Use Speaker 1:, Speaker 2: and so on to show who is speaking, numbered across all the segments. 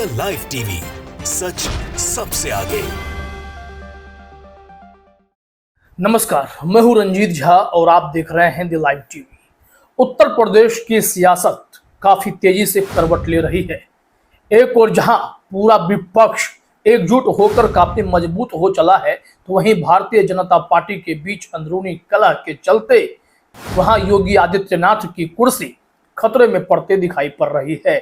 Speaker 1: The live TV, सच सबसे आगे।
Speaker 2: नमस्कार, मैं हूं रंजीत झा और आप देख रहे हैं the live TV. Uttar Pradesh की सियासत काफी तेजी से करवट ले रही है। एक और जहां पूरा विपक्ष एकजुट होकर काफी मजबूत हो चला है, तो वहीं भारतीय जनता पार्टी के बीच अंदरूनी कलह के चलते वहां योगी आदित्यनाथ की कुर्सी खतरे में पड़ते दिखाई पड़ रही है,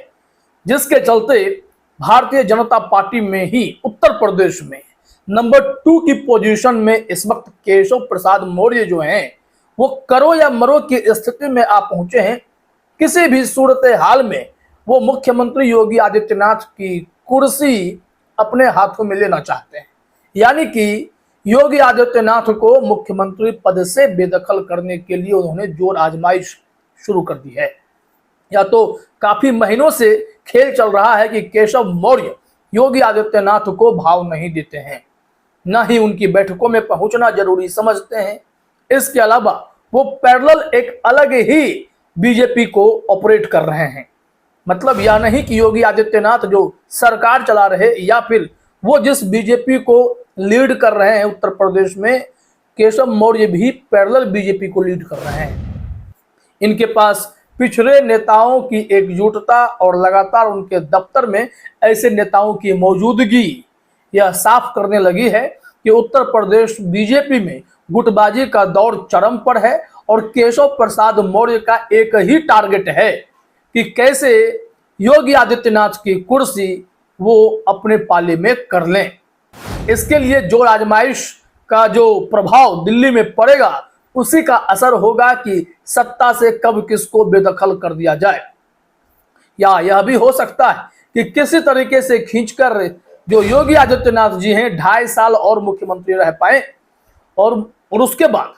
Speaker 2: जिसके चलते भारतीय जनता पार्टी में ही उत्तर प्रदेश में नंबर 2 की पोजीशन में इस वक्त केशव प्रसाद मौर्य जो हैं वो करो या मरो की स्थिति में आ पहुंचे हैं। किसी भी सूरत हाल में वो मुख्यमंत्री योगी आदित्यनाथ की कुर्सी अपने हाथों में लेना चाहते हैं, यानी कि योगी आदित्यनाथ को मुख्यमंत्री पद से बेदखल करने के लिए उन्होंने जोर आजमाइश शुरू कर दी है। या तो काफी महीनों से खेल चल रहा है कि केशव मौर्य योगी आदित्यनाथ को भाव नहीं देते हैं, न ही उनकी बैठकों में पहुंचना जरूरी समझते हैं। इसके अलावा वो पैरेलल एक अलग ही बीजेपी को ऑपरेट कर रहे हैं। मतलब यह नहीं कि योगी आदित्यनाथ जो सरकार चला रहे या फिर वो जिस बीजेपी को लीड कर रहे हैं उत्तर प्रदेश में, केशव मौर्य भी पैरेलल बीजेपी को लीड कर रहे हैं। इनके पास पिछड़े नेताओं की एकजुटता और लगातार उनके दफ्तर में ऐसे नेताओं की मौजूदगी यह साफ करने लगी है कि उत्तर प्रदेश बीजेपी में गुटबाजी का दौर चरम पर है और केशव प्रसाद मौर्य का एक ही टारगेट है कि कैसे योगी आदित्यनाथ की कुर्सी वो अपने पाले में कर लें। इसके लिए जोर आजमाइश का जो प्रभाव दिल्ली में पड़ेगा, उसी का असर होगा कि सत्ता से कब किसको बेदखल कर दिया जाए। या यह भी हो सकता है कि किसी तरीके से खींचकर जो योगी आदित्यनाथ जी हैं 2.5 साल और मुख्यमंत्री रह पाए और उसके बाद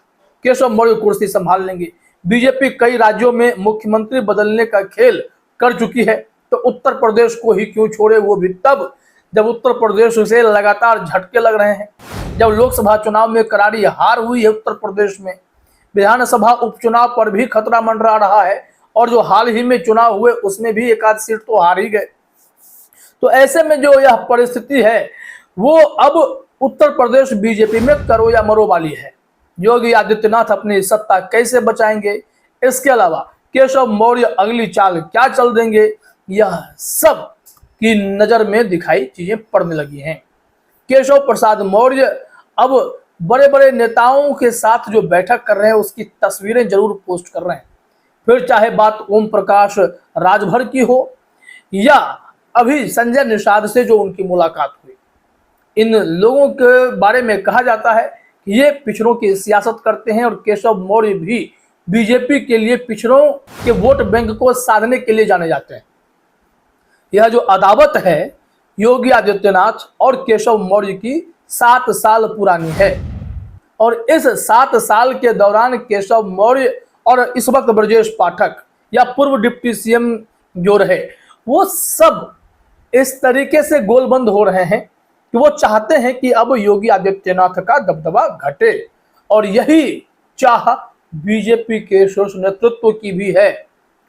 Speaker 2: केशव मौर्य कुर्सी संभाल लेंगे। बीजेपी कई राज्यों में मुख्यमंत्री बदलने का खेल कर चुकी है, तो उत्तर प्रदेश को ही क्यों छोड़े, वो भी तब जब उत्तर प्रदेश से लगातार झटके लग रहे हैं। जब लोकसभा चुनाव में करारी हार हुई है उत्तर प्रदेश में, विधानसभा उपचुनाव पर भी खतरा मंडरा रहा है और जो हाल ही में चुनाव हुए उसमें भी एक आध सीट तो हार ही गए। तो ऐसे में जो यह परिस्थिति है वो अब उत्तर प्रदेश बीजेपी में करो या मरो वाली है। योगी आदित्यनाथ अपनी सत्ता कैसे बचाएंगे, इसके अलावा केशव मौर्य अगली चाल क्या चल देंगे, यह सब की नजर में दिखाई चीजें पड़ने लगी हैं। केशव प्रसाद मौर्य अब बड़े बड़े नेताओं के साथ जो बैठक कर रहे हैं उसकी तस्वीरें जरूर पोस्ट कर रहे हैं। फिर चाहे बात ओम प्रकाश राजभर की हो या अभी संजय निषाद से जो उनकी मुलाकात हुई, इन लोगों के बारे में कहा जाता है कि ये पिछड़ों की सियासत करते हैं और केशव मौर्य भी बीजेपी के लिए पिछड़ों के वोट बैंक को साधने के लिए जाने जाते हैं। यह जो अदावत है योगी आदित्यनाथ और केशव मौर्य की 7 साल पुरानी है और इस 7 साल के दौरान केशव मौर्य और इस वक्त ब्रजेश पाठक या पूर्व डिप्टी सीएम जो रहे, वो सब इस तरीके से गोलबंद हो रहे हैं कि वो चाहते हैं कि अब योगी आदित्यनाथ का दबदबा घटे और यही चाह बीजेपी के शीर्ष नेतृत्व की भी है,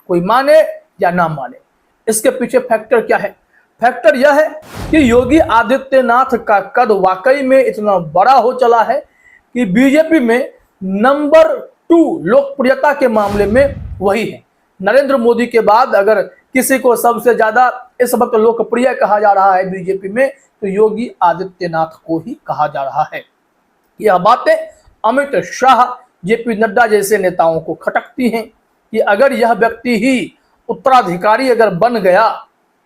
Speaker 2: कोई माने या ना माने। इसके पीछे फैक्टर क्या है? फैक्टर यह है कि योगी आदित्यनाथ का कद वाकई में इतना बड़ा हो चला है कि बीजेपी में नंबर 2 लोकप्रियता के मामले में वही है। नरेंद्र मोदी के बाद अगर किसी को सबसे ज्यादा इस वक्त लोकप्रिय कहा जा रहा है बीजेपी में, तो योगी आदित्यनाथ को ही कहा जा रहा है। यह बातें अमित शाह, जेपी नड्डा जैसे नेताओं को खटकती हैं कि अगर यह व्यक्ति ही उत्तराधिकारी अगर बन गया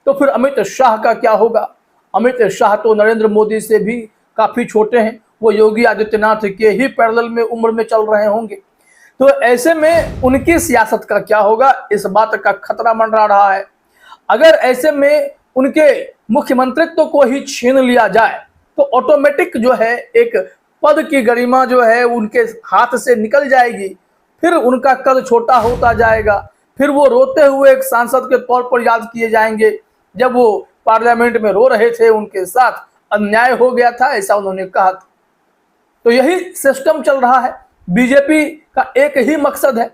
Speaker 2: तो फिर अमित शाह का क्या होगा। अमित शाह तो नरेंद्र मोदी से भी काफी छोटे हैं, वो योगी आदित्यनाथ के ही पैरेलल में उम्र में चल रहे होंगे। तो ऐसे में उनकी सियासत का क्या होगा, इस बात का खतरा मंडरा रहा है। अगर ऐसे में उनके मुख्यमंत्रित्व को ही छीन लिया जाए तो ऑटोमेटिक जो है एक पद की गरिमा जो है उनके हाथ से निकल जाएगी, फिर उनका कद छोटा होता जाएगा, फिर वो रोते हुए एक सांसद के तौर पर याद किए जाएंगे जब वो पार्लियामेंट में रो रहे थे, उनके साथ अन्याय हो गया था, ऐसा उन्होंने कहा था। तो यही सिस्टम चल रहा है। बीजेपी का एक ही मकसद है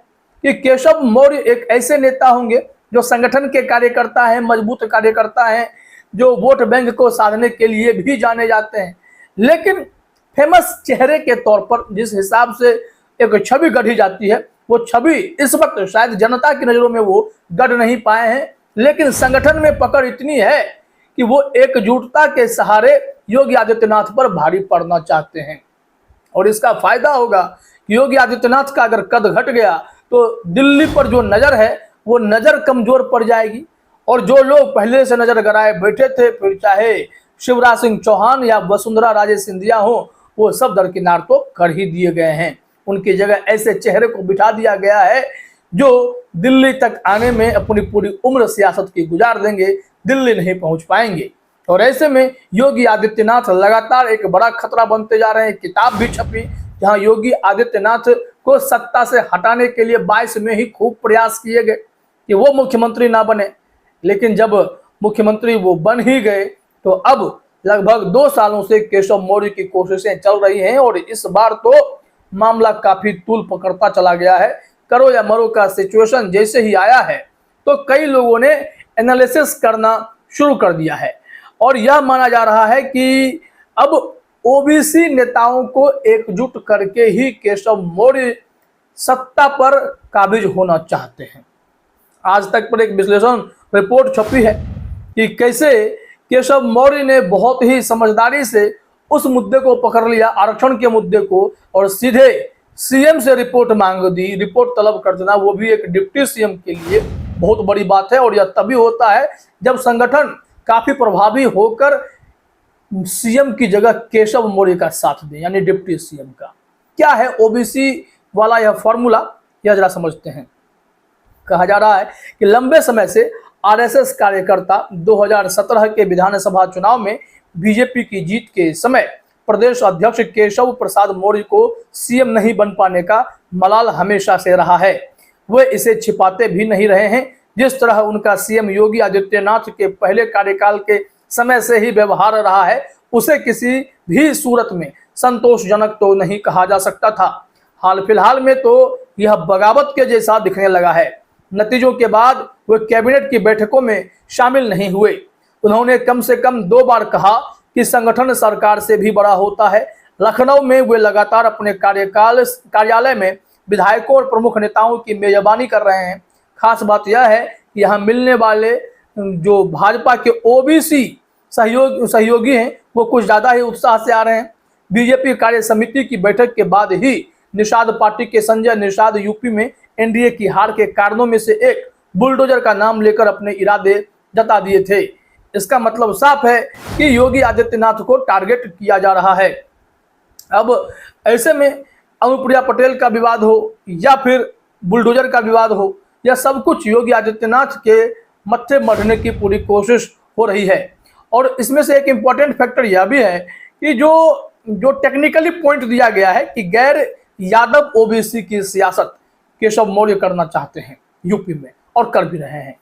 Speaker 2: कि केशव मौर्य एक ऐसे नेता होंगे जो संगठन के कार्यकर्ता हैं, मजबूत कार्यकर्ता हैं, जो वोट बैंक को साधने के लिए भी जाने जाते हैं। लेकिन फेमस चेहरे के तौर पर जिस हिसाब से एक छवि गढ़ी जाती है, वो छवि इस वक्त शायद जनता की नजरों में वो गढ़ नहीं पाए हैं। लेकिन संगठन में पकड़ इतनी है कि वो एकजुटता के सहारे योगी आदित्यनाथ पर भारी पड़ना चाहते हैं। और इसका फायदा होगा कि योगी आदित्यनाथ का अगर कद घट गया तो दिल्ली पर जो नजर है वो नजर कमजोर पड़ जाएगी। और जो लोग पहले से नजर गड़ाए बैठे थे, फिर चाहे शिवराज सिंह चौहान या वसुंधरा राजे सिंधिया हो, वो सब दरकिनार तो कर ही दिए गए हैं। उनकी जगह ऐसे चेहरे को बिठा दिया गया है जो दिल्ली तक आने में अपनी पूरी उम्र सियासत की गुजार देंगे, दिल्ली नहीं पहुंच पाएंगे। और ऐसे में योगी आदित्यनाथ लगातार एक बड़ा खतरा बनते जा रहे हैं। किताब भी छपी जहां योगी आदित्यनाथ को सत्ता से हटाने के लिए 22 में ही खूब प्रयास किए गए कि वो मुख्यमंत्री ना बने। लेकिन जब मुख्यमंत्री वो बन ही गए तो अब लगभग 2 सालों से केशव मौर्य की कोशिशें चल रही हैं और इस बार तो मामला काफी तूल पकड़ता चला गया है। करो या मरो का सिचुएशन जैसे ही आया है तो कई लोगों ने एनालिसिस करना शुरू कर दिया है और यह माना जा रहा है कि अब ओबीसी नेताओं को एकजुट करके ही केशव मौर्य सत्ता पर काबिज होना चाहते हैं। आज तक पर एक विश्लेषण रिपोर्ट छपी है कि कैसे केशव मौर्य ने बहुत ही समझदारी से उस मुद्दे को पकड़ लिया, आरक्षण के मुद्दे को, और सीधे सीएम से रिपोर्ट मांग दी। रिपोर्ट तलब कर देना वो भी एक डिप्टी सीएम के लिए बहुत बड़ी बात है। और यह तभी होता है जब संगठन काफी प्रभावी होकर सीएम की जगह केशव मौर्य का साथ दे, यानी डिप्टी सीएम का। क्या है ओबीसी वाला यह फॉर्मूला, यह जरा समझते हैं। कहा जा रहा है कि लंबे समय से आरएसएस कार्यकर्ता 2017 के विधानसभा चुनाव में बीजेपी की जीत के समय प्रदेश अध्यक्ष केशव प्रसाद मौर्य को सीएम नहीं बन पाने का मलाल हमेशा से रहा है। वे इसे छिपाते भी नहीं रहे हैं। जिस तरह उनका सीएम योगी आदित्यनाथ के पहले कार्यकाल के समय से ही व्यवहार रहा है, उसे किसी भी सूरत में संतोषजनक तो नहीं कहा जा सकता था। हाल फिलहाल में तो यह बगावत के जैसा दिखने लगा है। नतीजों के बाद वे कैबिनेट की बैठकों में शामिल नहीं हुए। उन्होंने कम से कम 2 बार कहा कि संगठन सरकार से भी बड़ा होता है। लखनऊ में वे लगातार अपने कार्यालय में विधायकों और प्रमुख नेताओं की मेजबानी कर रहे हैं। खास बात यह है कि यहाँ मिलने वाले जो भाजपा के ओबीसी सहयोगी हैं वो कुछ ज्यादा ही उत्साह से आ रहे हैं। बीजेपी कार्य समिति की बैठक के बाद ही निषाद पार्टी के संजय निषाद यूपी में एनडीए की हार के कारणों में से एक बुलडोजर का नाम लेकर अपने इरादे जता दिए थे। इसका मतलब साफ है कि योगी आदित्यनाथ को टारगेट किया जा रहा है। अब ऐसे में अनुप्रिया पटेल का विवाद हो या फिर बुलडोजर का विवाद हो, यह सब कुछ योगी आदित्यनाथ के मत्थे मढ़ने की पूरी कोशिश हो रही है। और इसमें से एक इम्पॉर्टेंट फैक्टर यह भी है कि जो टेक्निकली पॉइंट दिया गया है कि गैर यादव ओबीसी की सियासत केशव मौर्य करना चाहते हैं यूपी में और कर भी रहे हैं।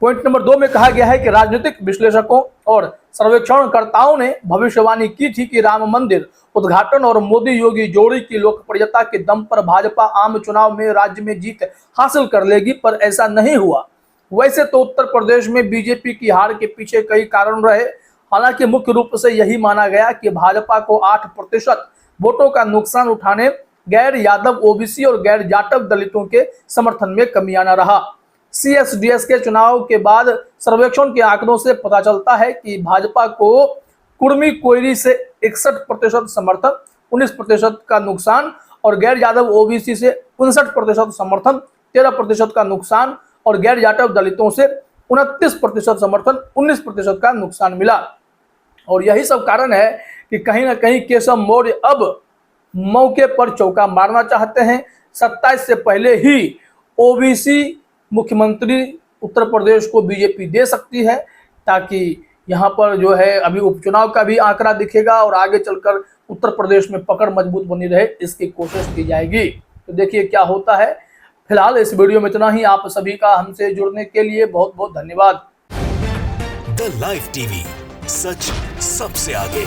Speaker 2: पॉइंट नंबर 2 में कहा गया है कि राजनीतिक विश्लेषकों और सर्वेक्षणकर्ताओं ने भविष्यवाणी की थी कि राम मंदिर उद्घाटन और मोदी योगी जोड़ी की लोकप्रियता के दम पर भाजपा आम चुनाव में राज्य में जीत हासिल कर लेगी, पर ऐसा नहीं हुआ। वैसे तो उत्तर प्रदेश में बीजेपी की हार के पीछे कई कारण रहे। हालांकि मुख्य रूप से यही माना गया कि भाजपा को 8% वोटों का नुकसान उठाने गैर यादव ओबीसी और गैर जाटव दलितों के समर्थन में कमी आना रहा। सीएसडीएस के चुनाव के बाद सर्वेक्षण के आंकड़ों से पता चलता है कि भाजपा को कुर्मी कोयरी से 61% समर्थन, 19% का नुकसान और गैर यादव ओबीसी से 59% समर्थन, 13% का नुकसान और गैर जाटव दलितों से 29% समर्थन, 19% का नुकसान मिला। और यही सब कारण है कि कहीं ना कहीं केशव मौर्य अब मौके पर चौका मारना चाहते हैं। 27 से पहले ही ओबीसी मुख्यमंत्री उत्तर प्रदेश को बीजेपी दे सकती है, ताकि यहाँ पर जो है अभी उपचुनाव का भी आंकड़ा दिखेगा और आगे चलकर उत्तर प्रदेश में पकड़ मजबूत बनी रहे, इसकी कोशिश की जाएगी। तो देखिए क्या होता है। फिलहाल इस वीडियो में इतना ही। आप सभी का हमसे जुड़ने के लिए बहुत बहुत धन्यवाद।
Speaker 1: द लाइव टीवी, सच सबसे आगे।